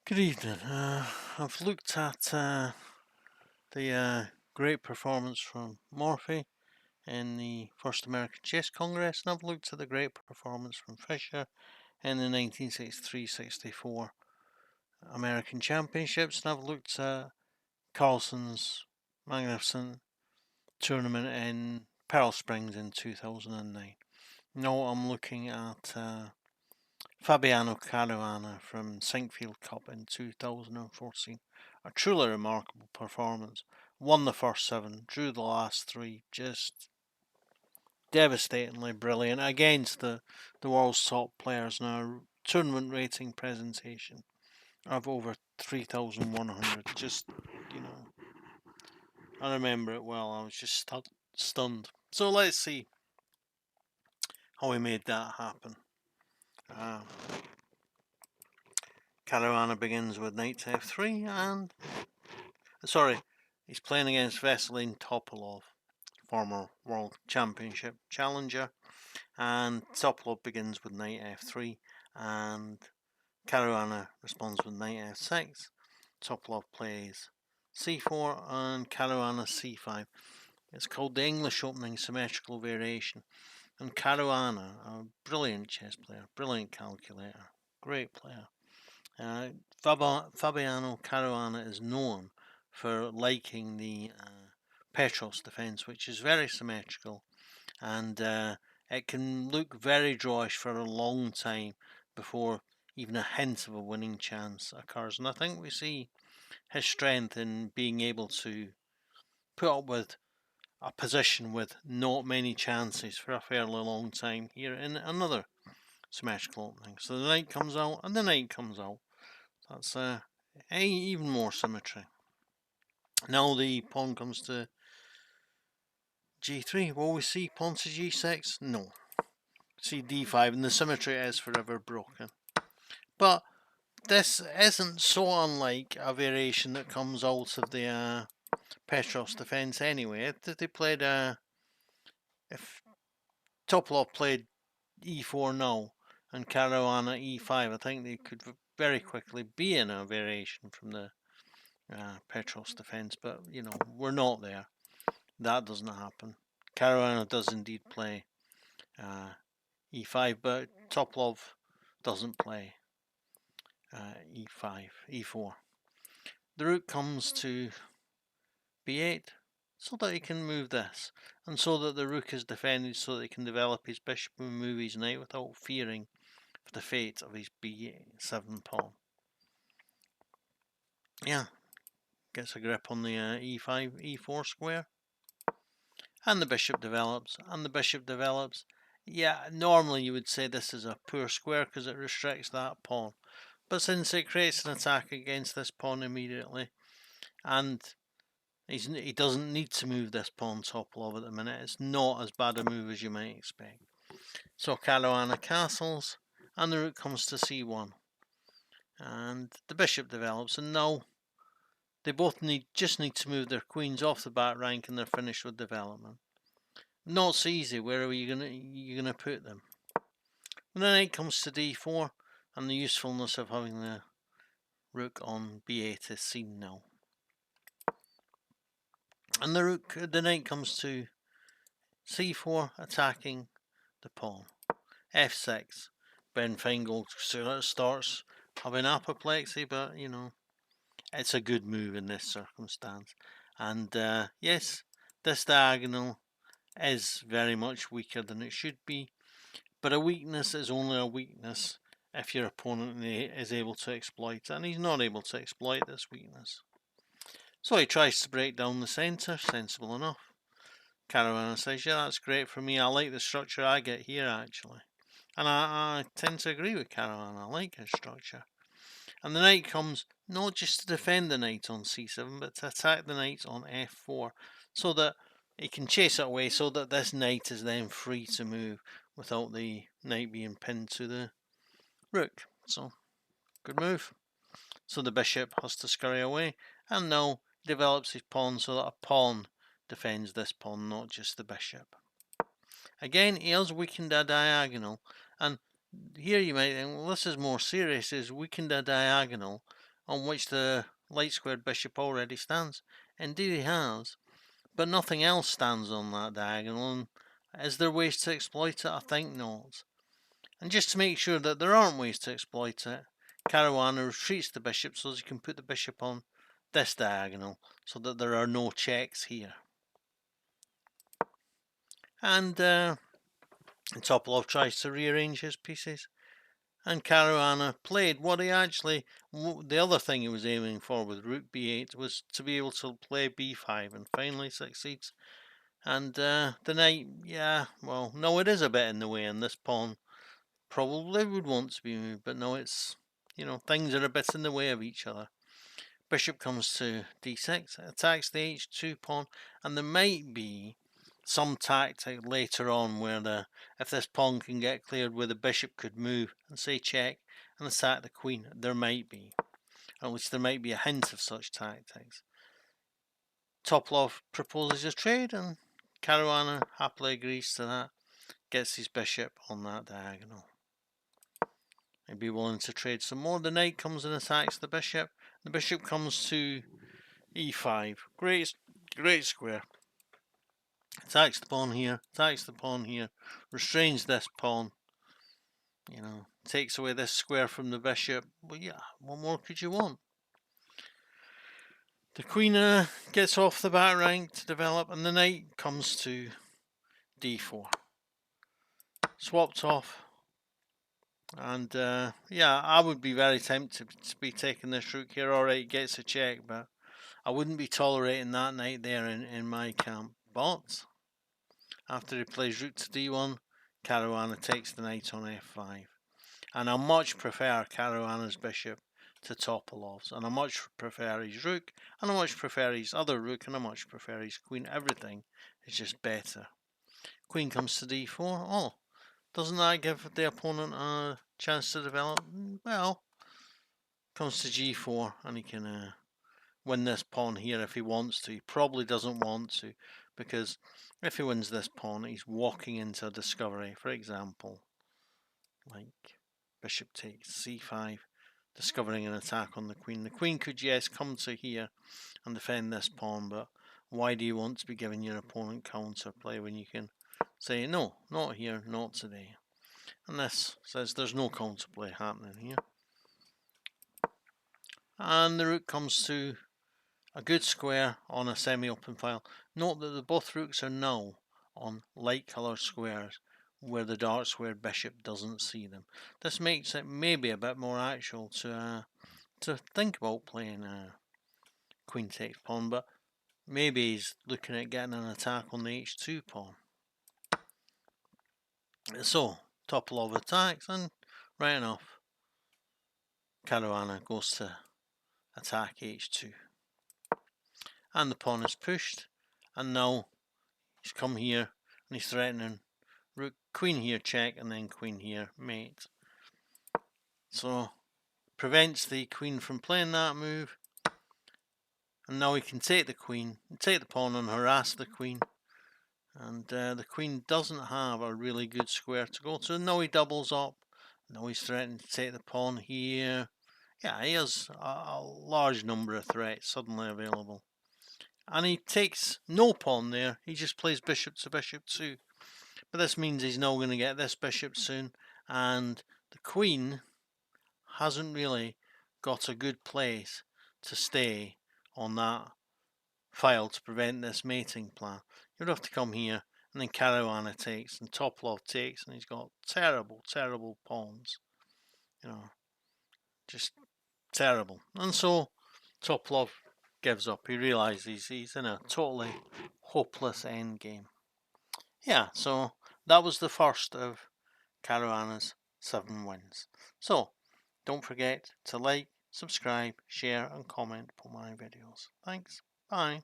Good evening. I've looked at the great performance from Morphy in the First American Chess Congress, and I've looked at the great performance from Fischer in the 1963-64 American Championships, and I've looked at Carlsen's magnificent tournament in Pearl Springs in 2009. Now I'm looking at Fabiano Caruana from Sinquefield Cup in 2014. A truly remarkable performance. Won the first 7, drew the last 3. Just devastatingly brilliant against the world's top players. Now, tournament rating presentation of over 3,100. Just, you know, I remember it well. I was just stunned. So let's see how he made that happen. Caruana begins with knight to f3 and... Sorry, he's playing against Veselin Topalov, former World Championship challenger. And Topalov begins with knight f3 and Caruana responds with knight f6. Topalov plays c4 and Caruana c5. It's called the English opening symmetrical variation. And Caruana, a brilliant chess player, brilliant calculator, great player. Fabiano Caruana is known for liking the Petros defence, which is very symmetrical, and it can look very drawish for a long time before even a hint of a winning chance occurs. And I think we see his strength in being able to put up with a position with not many chances for a fairly long time here in another symmetrical opening. So the knight comes out and the knight comes out. That's even more symmetry. Now the pawn comes to g3. Will we see pawn to g6? No. See d5, and the symmetry is forever broken. But this isn't so unlike a variation that comes out of the Petros defense anyway. If they played if Topalov played e4 now and Caruana e5, I think they could very quickly be in a variation from the Petros defense, but you know, we're not there. That doesn't happen. Caruana does indeed play e5, but Topalov doesn't play e5, e4. The rook comes to b8 so that he can move this, and so that the rook is defended so that he can develop his bishop and move his knight without fearing for the fate of his b7 pawn. Yeah, gets a grip on the e5, e4 square. And the bishop develops, and the bishop develops. Yeah, normally you would say this is a poor square because it restricts that pawn. But since it creates an attack against this pawn immediately, and he doesn't need to move this pawn Topalov at the minute, it's not as bad a move as you might expect. So Caruana castles, and the rook comes to c1. And the bishop develops, and now they both just need to move their queens off the back rank and they're finished with development. Not so easy. Where are you gonna put them? And then it comes to d4, and the usefulness of having the rook on b8 is seen now. And the knight comes to c4, attacking the pawn. f6. Ben Feingold starts having apoplexy, but you know, it's a good move in this circumstance. And yes, this diagonal is very much weaker than it should be, but a weakness is only a weakness if your opponent is able to exploit it, and he's not able to exploit this weakness. So he tries to break down the centre, sensible enough. Caruana says, yeah, that's great for me, I like the structure I get here actually. And I tend to agree with Caruana, I like his structure. And the knight comes not just to defend the knight on c7, but to attack the knight on f4, so that he can chase it away, so that this knight is then free to move without the knight being pinned to the rook. So, good move. So the bishop has to scurry away, and now develops his pawn so that a pawn defends this pawn, not just the bishop. Again, he has weakened a diagonal, and here you might think, well, this is more serious, is weakened a diagonal on which the light squared bishop already stands. Indeed he has, but nothing else stands on that diagonal, and is there ways to exploit it? I think not. And just to make sure that there aren't ways to exploit it, Caruana retreats the bishop so that you can put the bishop on this diagonal so that there are no checks here. And Topalov tries to rearrange his pieces, and Caruana played what he actually, the other thing he was aiming for with rook b8 was to be able to play b5, and finally succeeds. And the knight, yeah, well, no, it is a bit in the way, and this pawn probably would want to be moved, but no, it's, things are a bit in the way of each other. Bishop comes to d6, attacks the h2 pawn, and there might be some tactic later on where if this pawn can get cleared, where the bishop could move and say check and attack the queen. There might be, at least there might be a hint of such tactics. Topalov proposes a trade, and Caruana happily agrees to that, gets his bishop on that diagonal. He'd be willing to trade some more. The knight comes and attacks the bishop. The bishop comes to e5. Great square. Attacks the pawn here, attacks the pawn here, restrains this pawn, takes away this square from the bishop. Well, yeah, what more could you want? The queen gets off the back rank to develop, and the knight comes to d4. Swapped off. And yeah, I would be very tempted to be taking this rook here. Alright, gets a check, but I wouldn't be tolerating that knight there in my camp. But after he plays rook to d1, Caruana takes the knight on f5. And I much prefer Caruana's bishop to Topalov's. And I much prefer his rook, and I much prefer his other rook, and I much prefer his queen. Everything is just better. Queen comes to d4. Oh, doesn't that give the opponent a chance to develop? Well, comes to g4, and he can win this pawn here if he wants to. He probably doesn't want to, because if he wins this pawn, he's walking into a discovery. For example, like bishop takes c5, discovering an attack on the queen. The queen could, yes, come to here and defend this pawn, but why do you want to be giving your opponent counterplay when you can say, no, not here, not today? And this says there's no counterplay happening here. And the rook comes to a good square on a semi-open file. Note that the both rooks are now on light coloured squares where the dark squared bishop doesn't see them. This makes it maybe a bit more actual to think about playing queen takes pawn, but maybe he's looking at getting an attack on the h2 pawn. So Topalov attacks, and right enough, Caruana goes to attack h2. And the pawn is pushed, and now he's come here and he's threatening rook, queen here check, and then queen here mate. So prevents the queen from playing that move, and now he can take the queen, take the pawn and harass the queen, and the queen doesn't have a really good square to go to. Now he doubles up, now he's threatening to take the pawn here. Yeah, he has a large number of threats suddenly available. And he takes no pawn there, he just plays bishop to bishop 2. But this means he's now going to get this bishop soon, and the queen hasn't really got a good place to stay on that file to prevent this mating plan. You'd have to come here, and then Caruana takes, and Topalov takes, and he's got terrible, terrible pawns. Just terrible. And so Topalov gives up. He realizes he's in a totally hopeless endgame. Yeah, so that was the first of Caruana's 7 wins. So don't forget to like, subscribe, share and comment upon my videos. Thanks. Bye.